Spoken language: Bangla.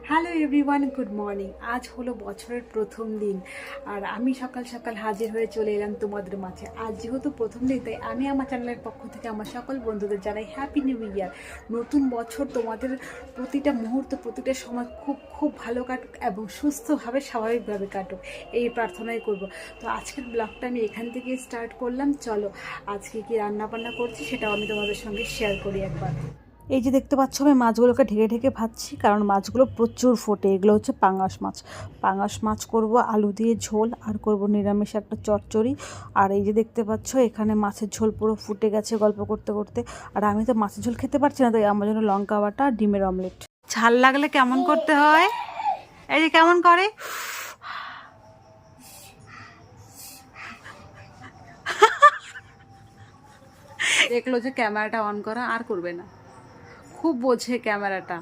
Hello everyone, good morning. আজ হলো বছরের প্রথম দিন আর আমি সকাল সকাল হাজির হয়ে চলে এলাম তোমাদের মাঝে। আজ যেহেতু প্রথম দিন, তাই আমি আমার চ্যানেলের পক্ষ থেকে আমার সকল বন্ধুদের জানাই হ্যাপি নিউ ইয়ার। নতুন বছর তোমাদের প্রতিটা মুহূর্ত, প্রতিটা সময় খুব খুব ভালো কাটুক এবং সুস্থভাবে স্বাভাবিকভাবে কাটুক, এই প্রার্থনাই করব। তো আজকের ব্লগটা আমি এখান থেকে স্টার্ট করলাম। চলো আজকে কি রান্না বান্না করছি সেটাও আমি তোমাদের সঙ্গে শেয়ার করি একবার। এই যে দেখতে পাচ্ছ, আমি মাছগুলোকে ঢেকে ঢেকে ভাজছি, কারণ মাছগুলো প্রচুর ফোটে। এগুলো হচ্ছে পাঙাশ মাছ। পাঙাশ মাছ করব আলু দিয়ে ঝোল, আর করব নিরামিষ একটা চচ্চড়ি। আর এই যে দেখতে পাচ্ছ, এখানে মাছের ঝোল পুরো ফুটে গেছে গল্প করতে করতে। আর আমি তো মাছের ঝোল খেতে পারছি না, তাই আমার জন্য লঙ্কা বাটা আর ডিমের অমলেট। ঝাল লাগলে কেমন করতে হয়, এই যে কেমন করে। দেখলো যে ক্যামেরাটা অন করা, আর করবে না। খুব বোঝে ক্যামেরাটা।